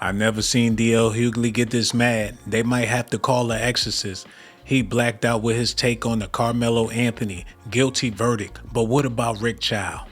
I never seen D.L. Hughley get this mad. They might have to call an exorcist. He blacked out with his take on the Carmelo Anthony guilty verdict. But what about Rick Chow?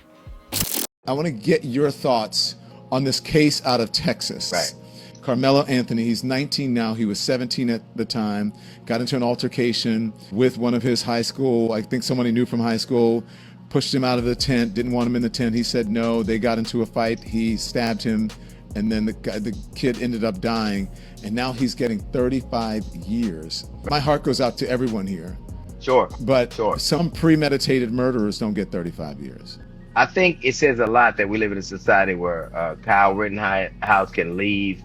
I want to get your thoughts on this case out of Texas. Right. Carmelo Anthony, he's 19 now. He was 17 at the time. Got into an altercation with one of his high school, I think someone he knew from high school, pushed him out of the tent, didn't want him in the tent. He said no. They got into a fight. He stabbed him, and then the kid ended up dying. And now he's getting 35 years. My heart goes out to everyone here. Sure. But sure. Some premeditated murderers don't get 35 years. I think it says a lot that we live in a society where Kyle Rittenhouse can leave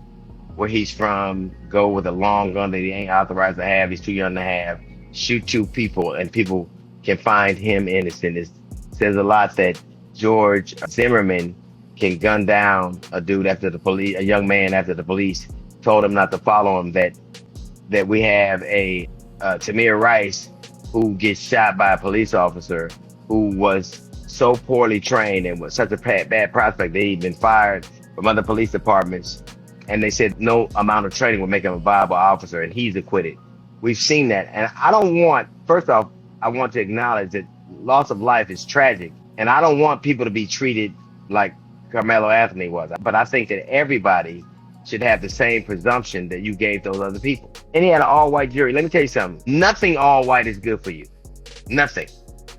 where he's from, go with a long gun that he ain't authorized to have, he's too young to have, shoot two people, and people can find him innocent. It says a lot that George Zimmerman can gun down a dude after the police, a young man after the police told him not to follow him. That we have a Tamir Rice who gets shot by a police officer who was so poorly trained and was such a bad prospect that he'd been fired from other police departments. And they said no amount of training would make him a viable officer, and he's acquitted. We've seen that. And I don't want, first off, I want to acknowledge that loss of life is tragic. And I don't want people to be treated like Carmelo Anthony was. But I think that everybody should have the same presumption that you gave those other people. And he had an all-white jury. Let me tell you something. Nothing all-white is good for you. Nothing.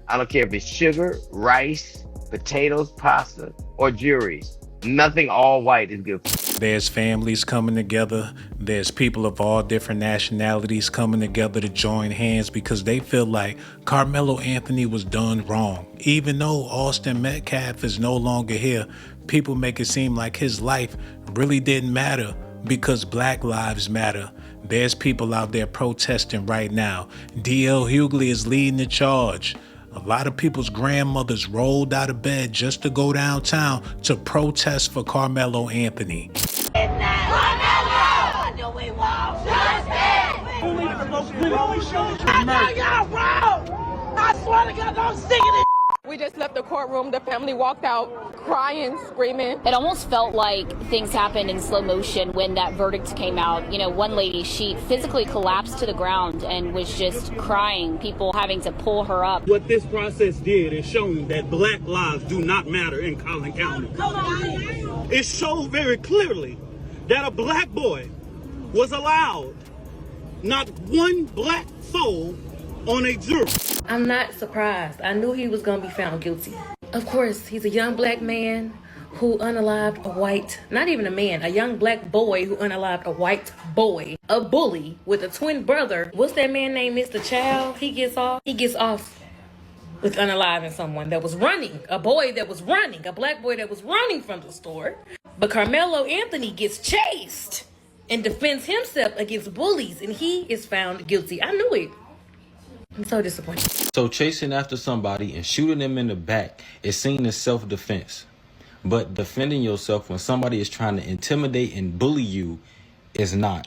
I don't care if it's sugar, rice, potatoes, pasta, or juries. Nothing all-white is good for you. There's families coming together. There's people of all different nationalities coming together to join hands because they feel like Carmelo Anthony was done wrong. Even though Austin Metcalf is no longer here, people make it seem like his life really didn't matter because Black Lives Matter. There's people out there protesting right now. D.L. Hughley is leading the charge. A lot of people's grandmothers rolled out of bed just to go downtown to protest for Carmelo Anthony. I know y'all wrong. I swear to God, I'm sick of this. We just left the courtroom. The family walked out crying, screaming. It almost felt like things happened in slow motion when that verdict came out. You know, one lady, she physically collapsed to the ground and was just crying, people having to pull her up. What this process did is shown that Black lives do not matter in Collin County. It showed very clearly that a Black boy was allowed not one Black soul on a jury. I'm not surprised. I knew he was going to be found guilty. Of course, he's a young Black man who unalived a white, not even a man, a young Black boy who unalived a white boy, a bully with a twin brother. What's that man named Mr. Chow? He gets off with unaliving someone that was running, a boy that was running, a Black boy that was running from the store. But Carmelo Anthony gets chased and defends himself against bullies, and he is found guilty. I knew it. I'm so disappointed. So chasing after somebody and shooting them in the back is seen as self-defense. But defending yourself when somebody is trying to intimidate and bully you is not.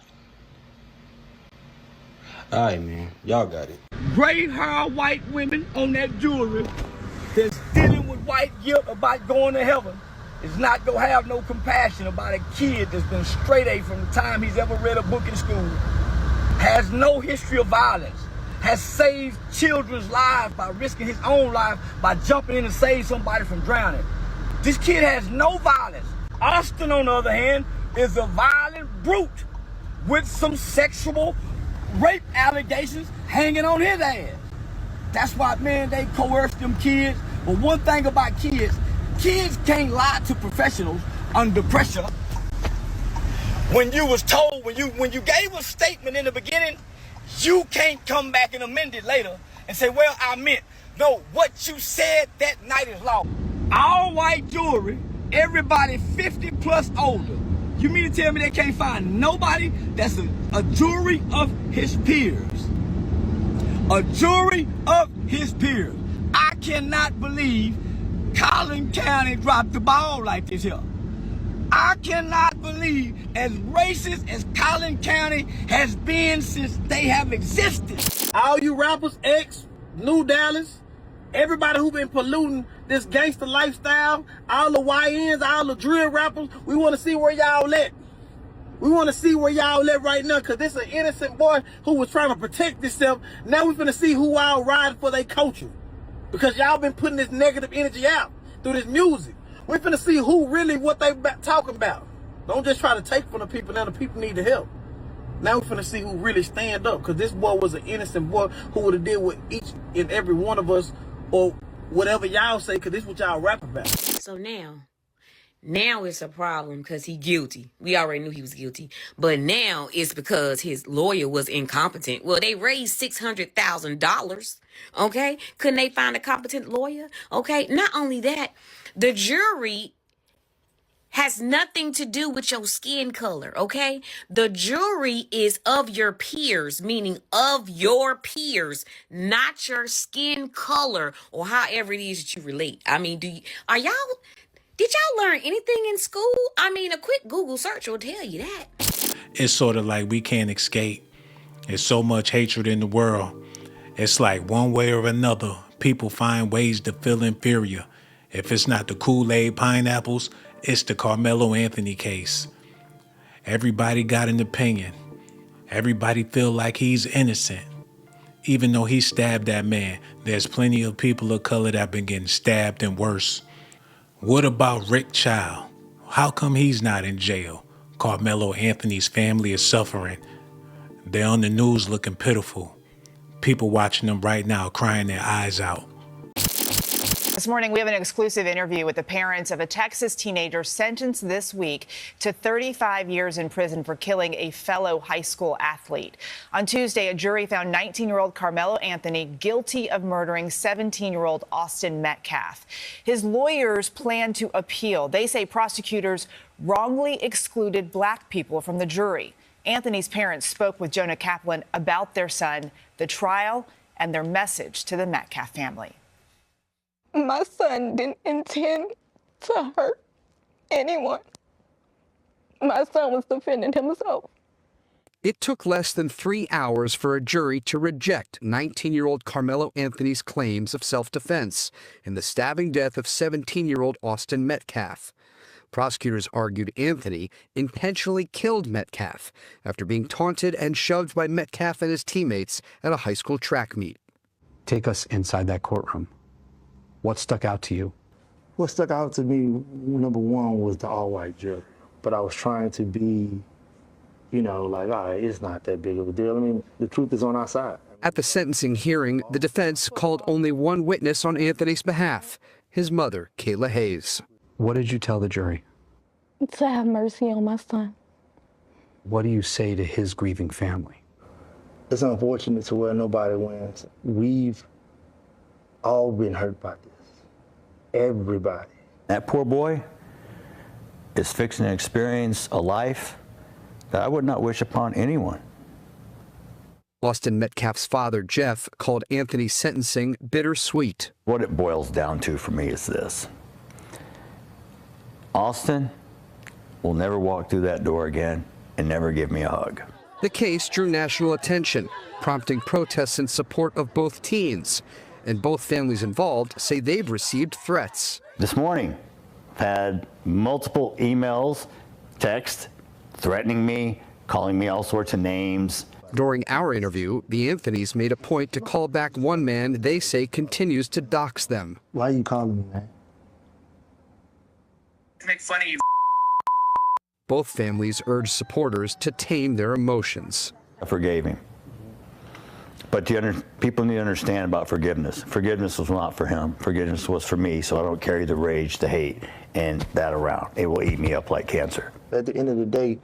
All right, man. Y'all got it. Gray hair white women on that jewelry that's dealing with white guilt about going to heaven is not going to have no compassion about a kid that's been straight A from the time he's ever read a book in school, has no history of violence, has saved children's lives by risking his own life by jumping in to save somebody from drowning. This kid has no violence. Austin, on the other hand, is a violent brute with some sexual rape allegations hanging on his ass. That's why, man, they coerce them kids. But one thing about kids can't lie to professionals under pressure. When you was told, when you gave a statement in the beginning, you can't come back and amend it later and say, well, I meant. No, what you said that night is law. All white jewelry, everybody 50 plus older. You mean to tell me they can't find nobody that's a jury of his peers? A jury of his peers. I cannot believe Collin County dropped the ball like this here. I cannot believe as racist as Collin County has been since they have existed. All you rappers, New Dallas, everybody who been polluting this gangster lifestyle, all the YNs, all the drill rappers, we want to see where y'all at. We want to see where y'all at right now, because this is an innocent boy who was trying to protect himself. Now we finna see who all riding for their culture. Because y'all been putting this negative energy out through this music. We finna see who really what they talking about. Don't just try to take from the people. Now the people need the help. Now we finna see who really stand up, because this boy was an innocent boy who would have dealt with each and every one of us, or whatever y'all say, because this is what y'all rap about. So now it's a problem because he guilty. We already knew he was guilty. But now it's because his lawyer was incompetent. Well, they raised $600,000. Okay? Couldn't they find a competent lawyer? Okay? Not only that, the jury has nothing to do with your skin color, okay? The jury is of your peers, meaning of your peers, not your skin color or however it is that you relate. I mean, did y'all learn anything in school? I mean, a quick Google search will tell you that. It's sort of like we can't escape. There's so much hatred in the world. It's like one way or another, people find ways to feel inferior. If it's not the Kool-Aid pineapples, it's the Carmelo Anthony case. Everybody got an opinion. Everybody feel like he's innocent. Even though he stabbed that man, there's plenty of people of color that have been getting stabbed and worse. What about Rick Chow? How come he's not in jail? Carmelo Anthony's family is suffering. They're on the news looking pitiful. People watching them right now crying their eyes out. This morning, we have an exclusive interview with the parents of a Texas teenager sentenced this week to 35 years in prison for killing a fellow high school athlete. On Tuesday, a jury found 19-year-old Carmelo Anthony guilty of murdering 17-year-old Austin Metcalf. His lawyers plan to appeal. They say prosecutors wrongly excluded black people from the jury. Anthony's parents spoke with Jonah Kaplan about their son, the trial, and their message to the Metcalf family. My son didn't intend to hurt anyone. My son was defending himself. It took less than 3 hours for a jury to reject 19-year-old Carmelo Anthony's claims of self-defense in the stabbing death of 17-year-old Austin Metcalf. Prosecutors argued Anthony intentionally killed Metcalf after being taunted and shoved by Metcalf and his teammates at a high school track meet. Take us inside that courtroom. What stuck out to you? What stuck out to me, number one, was the all-white jury. But I was trying to be, like, all right, it's not that big of a deal. I mean, the truth is on our side. At the sentencing hearing, the defense called only one witness on Anthony's behalf, his mother, Kayla Hayes. What did you tell the jury? To have mercy on my son. What do you say to his grieving family? It's unfortunate to where nobody wins. We've all been hurt by this. Everybody. That poor boy is fixing to experience a life that I would not wish upon anyone. Austin Metcalf's father, Jeff, called Anthony's sentencing bittersweet. What it boils down to for me is this. Austin will never walk through that door again and never give me a hug. The case drew national attention, prompting protests in support of both teens. And both families involved say they've received threats. This morning, I've had multiple emails, texts, threatening me, calling me all sorts of names. During our interview, the Anthonys made a point to call back one man they say continues to dox them. Why are you calling me, man? To make fun of you. Both families urged supporters to tame their emotions. I forgave him. But people need to understand about forgiveness. Forgiveness was not for him. Forgiveness was for me, so I don't carry the rage, the hate, and that around. It will eat me up like cancer. At the end of the day,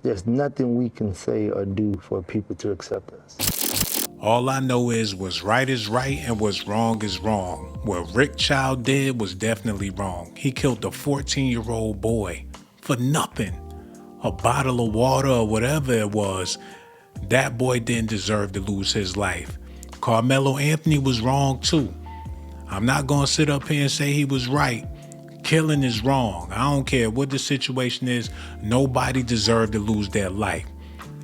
there's nothing we can say or do for people to accept us. All I know is what's right is right and what's wrong is wrong. What Rick Chow did was definitely wrong. He killed a 14-year-old boy for nothing. A bottle of water or whatever it was. That boy didn't deserve to lose his life. Carmelo Anthony was wrong too. I'm not gonna sit up here and say he was right. Killing is wrong. I don't care what the situation is. Nobody deserved to lose their life.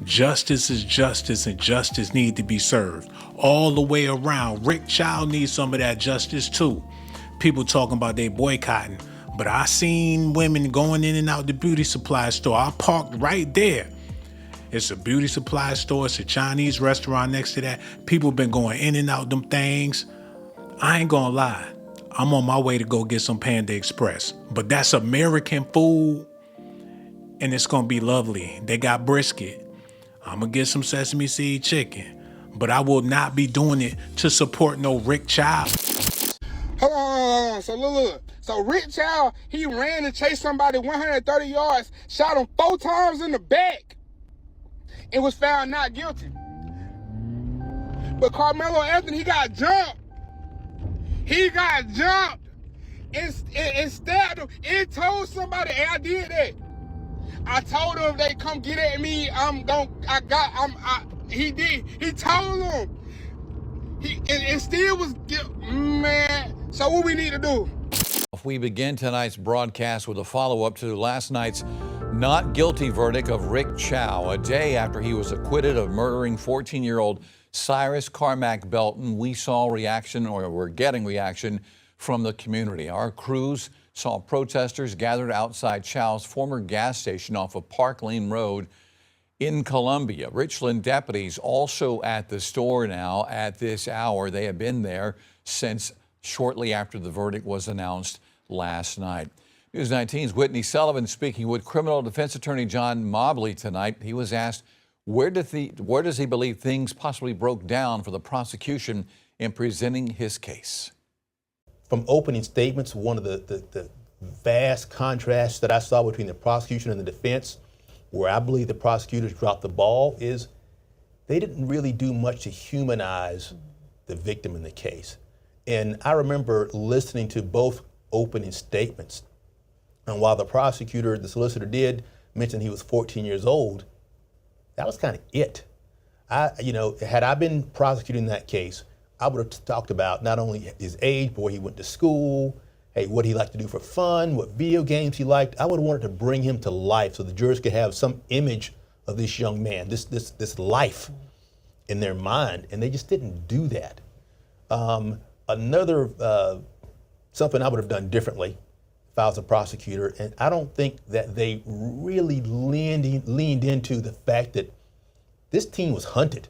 Justice is justice, and justice needs to be served. All the way around. Rick Chow needs some of that justice too. People talking about they boycotting. But I seen women going in and out the beauty supply store. I parked right there. It's a beauty supply store. It's a Chinese restaurant next to that. People been going in and out them things. I ain't gonna lie. I'm on my way to go get some Panda Express. But that's American food, and it's gonna be lovely. They got brisket. I'm gonna get some sesame seed chicken. But I will not be doing it to support no Rick Chow. Hold on. So look. So Rick Chow, he ran and chased somebody 130 yards, shot him 4 times in the back, and was found not guilty. But Carmelo Anthony, he got jumped. And stabbed him. And told somebody, and I did that. I told him if they come get at me, he did. He told them. And still was, man. So what we need to do? We begin tonight's broadcast with a follow-up to last night's not guilty verdict of Rick Chow, a day after he was acquitted of murdering 14-year-old Cyrus Carmack Belton. We saw reaction, or we're getting reaction, from the community. Our crews saw protesters gathered outside Chow's former gas station off of Park Lane Road in Columbia. Richland deputies also at the store now at this hour. They have been there since shortly after the verdict was announced last night. News 19's Whitney Sullivan speaking with criminal defense attorney John Mobley tonight. He was asked, where does he believe things possibly broke down for the prosecution in presenting his case? From opening statements, one of the vast contrasts that I saw between the prosecution and the defense, where I believe the prosecutors dropped the ball, is they didn't really do much to humanize the victim in the case. And I remember listening to both opening statements. And while the prosecutor, the solicitor, did mention he was 14 years old, that was kind of it. Had I been prosecuting that case, I would have talked about not only his age, but where he went to school, what he liked to do for fun, what video games he liked. I would have wanted to bring him to life so the jurors could have some image of this young man, this life in their mind, and they just didn't do that. Something I would have done differently if I was a prosecutor, and I don't think that they really leaned into the fact that this teen was hunted.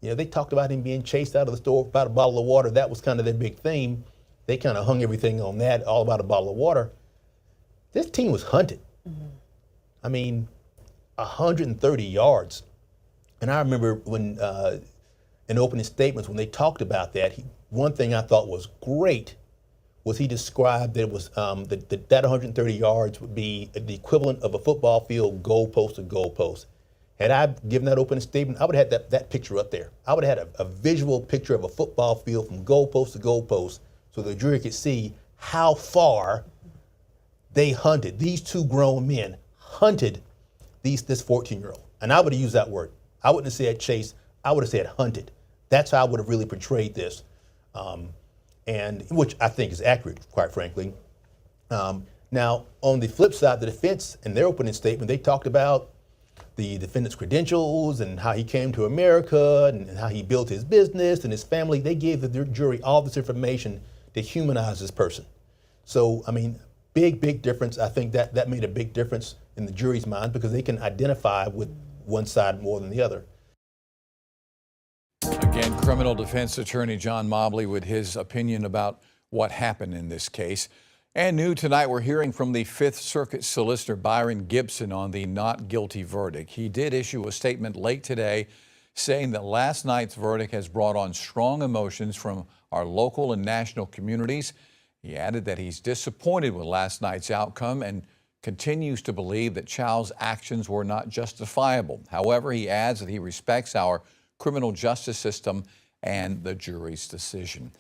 They talked about him being chased out of the store about a bottle of water. That was kind of their big theme. They kind of hung everything on that, all about a bottle of water. This team was hunted. I mean, 130 yards. And I remember when, in opening statements, when they talked about that, one thing I thought was great was he described that it was that 130 yards would be the equivalent of a football field, goalpost to goalpost. Had I given that opening statement, I would have had that picture up there. I would have had a visual picture of a football field from goalpost to goalpost so the jury could see how far they hunted. These two grown men hunted this 14-year-old. And I would have used that word. I wouldn't have said chased. I would have said hunted. That's how I would have really portrayed this, and which I think is accurate, quite frankly. Now, on the flip side, the defense, in their opening statement, they talked about the defendant's credentials and how he came to America and how he built his business and his family. They gave the jury all this information to humanize this person. So, I mean, big difference. I think that made a big difference in the jury's mind because they can identify with one side more than the other. Again, criminal defense attorney John Mobley with his opinion about what happened in this case. And new tonight, we're hearing from the Fifth Circuit Solicitor Byron Gibson on the not guilty verdict. He did issue a statement late today saying that last night's verdict has brought on strong emotions from our local and national communities. He added that he's disappointed with last night's outcome and continues to believe that Chow's actions were not justifiable. However, he adds that he respects our criminal justice system and the jury's decision.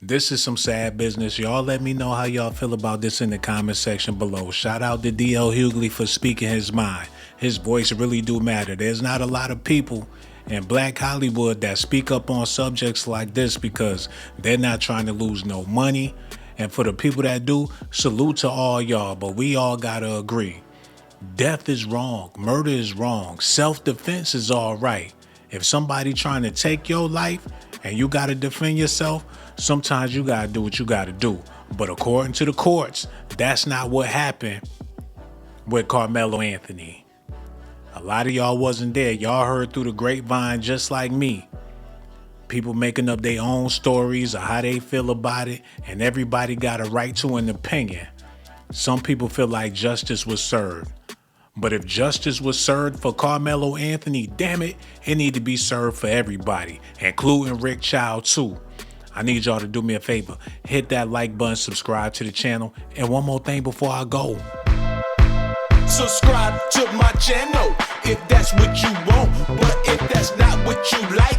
This is some sad business. Y'all let me know how y'all feel about this in the comment section below. Shout out to D.L. Hughley for speaking his mind. His voice really do matter. There's not a lot of people in Black Hollywood that speak up on subjects like this because they're not trying to lose no money. And for the people that do, salute to all y'all, but we all gotta agree. Death is wrong. Murder is wrong. Self-defense is all right. If somebody trying to take your life and you gotta defend yourself, sometimes you gotta do what you gotta do. But according to the courts, that's not what happened with Carmelo Anthony. A lot of y'all wasn't there. Y'all heard through the grapevine just like me. People making up their own stories of how they feel about it, and everybody got a right to an opinion. Some people feel like justice was served. But if justice was served for Carmelo Anthony, damn it, it need to be served for everybody, including Rick Chow too. I need y'all to do me a favor. Hit that like button, subscribe to the channel, and one more thing before I go. Subscribe to my channel if that's what you want. But if that's not what you like,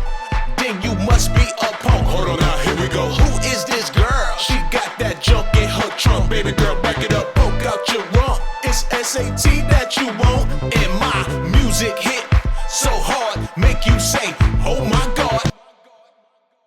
then you must be a punk. Hold on now, here we go. Who is this